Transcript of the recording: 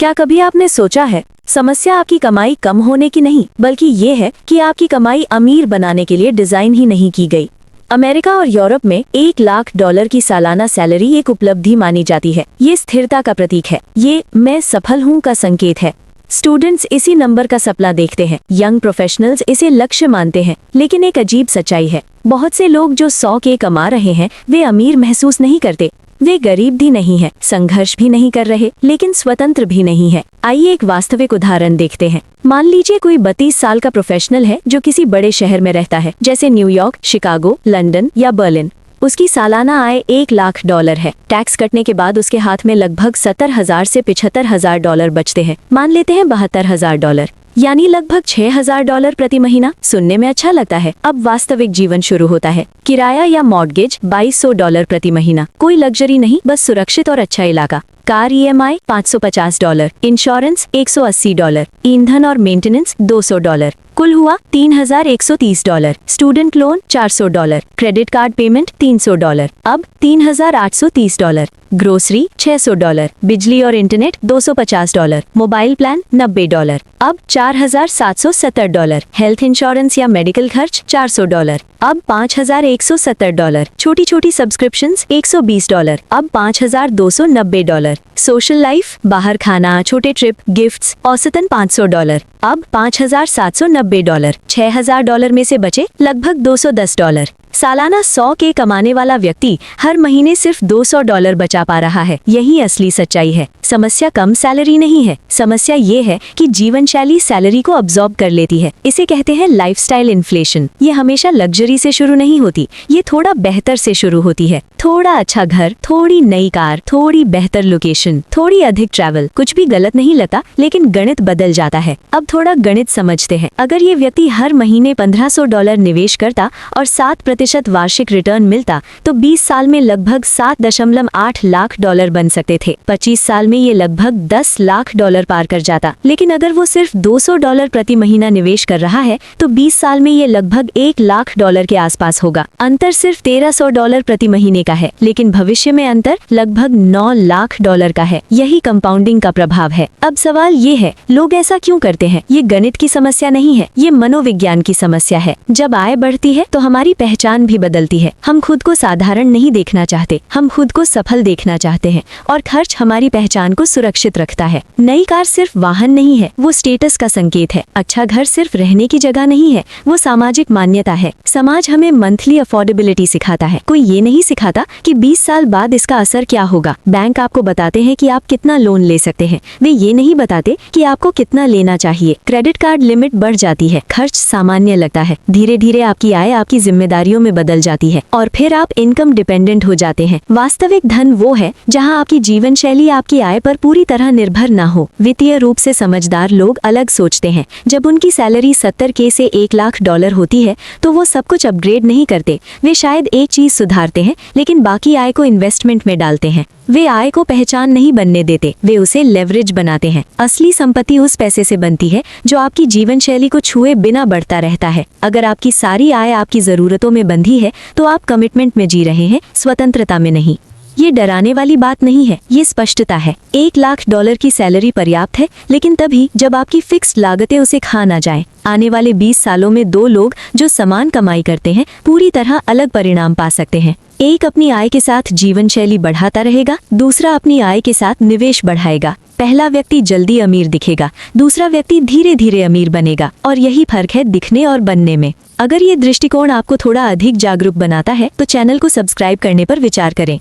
क्या कभी आपने सोचा है, समस्या आपकी कमाई कम होने की नहीं, बल्कि ये है कि आपकी कमाई अमीर बनाने के लिए डिजाइन ही नहीं की गई। अमेरिका और यूरोप में $1 लाख की सालाना सैलरी एक उपलब्धि मानी जाती है। ये स्थिरता का प्रतीक है। ये मैं सफल हूँ का संकेत है। स्टूडेंट्स इसी नंबर का सपना देखते हैं, यंग प्रोफेशनल्स इसे लक्ष्य मानते हैं। लेकिन एक अजीब सच्चाई है, बहुत से लोग जो 100 के कमा रहे हैं वे अमीर महसूस नहीं करते। वे गरीब भी नहीं है, संघर्ष भी नहीं कर रहे, लेकिन स्वतंत्र भी नहीं है। आइए एक वास्तविक उदाहरण देखते हैं। मान लीजिए कोई 32 साल का प्रोफेशनल है जो किसी बड़े शहर में रहता है, जैसे न्यूयॉर्क, शिकागो, लंदन या बर्लिन। उसकी सालाना आय $1 लाख है। टैक्स कटने के बाद उसके हाथ में लगभग 70,000 से $75,000 बचते हैं। मान लेते हैं $72,000, यानी लगभग $6,000 प्रति महीना। सुनने में अच्छा लगता है। अब वास्तविक जीवन शुरू होता है। किराया या मॉर्गेज $2,200 प्रति महीना। कोई लग्जरी नहीं, बस सुरक्षित और अच्छा इलाका। कार EMI $550, इंश्योरेंस $180, ईंधन और मेंटेनेंस $200। कुल हुआ $3,130। Student loan $400, credit card payment $300। अब $3,830। ग्रोसरी $600, बिजली और इंटरनेट $250, मोबाइल प्लान $90। अब $4,770। हेल्थ इंश्योरेंस या मेडिकल खर्च $400। अब $5,170। छोटी छोटी सब्सक्रिप्शंस $120। अब $5,290। सोशल लाइफ, बाहर खाना, छोटे ट्रिप, गिफ्ट्स औसतन $500। अब $5,790। $6,000 में से बचे लगभग $210। सालाना 100 के कमाने वाला व्यक्ति हर महीने सिर्फ $200 बचा पा रहा है। यही असली सच्चाई है। समस्या कम सैलरी नहीं है, समस्या ये है कि जीवन शैली सैलरी को अब्सॉर्ब कर लेती है। इसे कहते हैं लाइफस्टाइल इन्फ्लेशन। ये हमेशा लग्जरी से शुरू नहीं होती, ये थोड़ा बेहतर से शुरू होती है। थोड़ा अच्छा घर, थोड़ी नई कार, थोड़ी बेहतर लोकेशन, थोड़ी अधिक ट्रैवल। कुछ भी गलत नहीं लगता, लेकिन गणित बदल जाता है। अब थोड़ा गणित समझते हैं। अगर ये व्यक्ति हर महीने $1,500 निवेश करता और 7% वार्षिक रिटर्न मिलता तो 20 साल में लगभग $7.8 लाख बन सकते थे। 25 साल में ये लगभग $10 लाख पार कर जाता। लेकिन अगर वो सिर्फ $200 प्रति महीना निवेश कर रहा है तो 20 साल में ये लगभग $1 लाख के आसपास होगा। अंतर सिर्फ $1,300 प्रति महीने का है, लेकिन भविष्य में अंतर लगभग $9 लाख का है। यही कंपाउंडिंग का प्रभाव है। अब सवाल ये है, लोग ऐसा क्यों करते हैं? ये गणित की समस्या नहीं है, ये मनोविज्ञान की समस्या है। जब आय बढ़ती है तो हमारी पहचान भी बदलती है। हम खुद को साधारण नहीं देखना चाहते, हम खुद को सफल देखना चाहते हैं। और खर्च हमारी पहचान को सुरक्षित रखता है। नई कार सिर्फ वाहन नहीं है, वो स्टेटस का संकेत है। अच्छा घर सिर्फ रहने की जगह नहीं है, वो सामाजिक मान्यता है। समाज हमें मंथली अफोर्डेबिलिटी सिखाता है, कोई ये नहीं सिखाता कि 20 साल बाद इसका असर क्या होगा। बैंक आपको बताते हैं कि आप कितना लोन ले सकते हैं, वे ये नहीं बताते कि आपको कितना लेना चाहिए। क्रेडिट कार्ड लिमिट बढ़ जाती है, खर्च सामान्य लगता है। धीरे धीरे आपकी आय आपकी जिम्मेदारियों में बदल जाती है और फिर आप इनकम डिपेंडेंट हो जाते हैं। वास्तविक धन वो है जहां आपकी जीवन शैली आपकी आय पर पूरी तरह निर्भर ना हो। वित्तीय रूप से समझदार लोग अलग सोचते हैं। जब उनकी सैलरी 70K से $1 लाख होती है तो वो सब कुछ अपग्रेड नहीं करते। वे शायद एक चीज सुधारते हैं, लेकिन बाकी आय को इन्वेस्टमेंट में डालते हैं। वे आय को पहचान नहीं बनने देते, वे उसे लेवरेज बनाते हैं। असली संपत्ति उस पैसे से बनती है जो आपकी जीवन शैली को छुए बिना बढ़ता रहता है। अगर आपकी सारी आय आपकी जरूरतों में बंधी है तो आप कमिटमेंट में जी रहे हैं, स्वतंत्रता में नहीं। ये डराने वाली बात नहीं है, ये स्पष्टता है। $1 लाख की सैलरी पर्याप्त है, लेकिन तभी जब आपकी फिक्स्ड लागतें उसे खा ना जाएं। आने वाले 20 सालों में 2 लोग जो समान कमाई करते हैं पूरी तरह अलग परिणाम पा सकते हैं। एक अपनी आय के साथ जीवन शैली बढ़ाता रहेगा, दूसरा अपनी आय के साथ निवेश बढ़ाएगा। पहला व्यक्ति जल्दी अमीर दिखेगा, दूसरा व्यक्ति धीरे धीरे अमीर बनेगा। और यही फर्क है दिखने और बनने में। अगर ये दृष्टिकोण आपको थोड़ा अधिक जागरूक बनाता है तो चैनल को सब्सक्राइब करने पर विचार करें।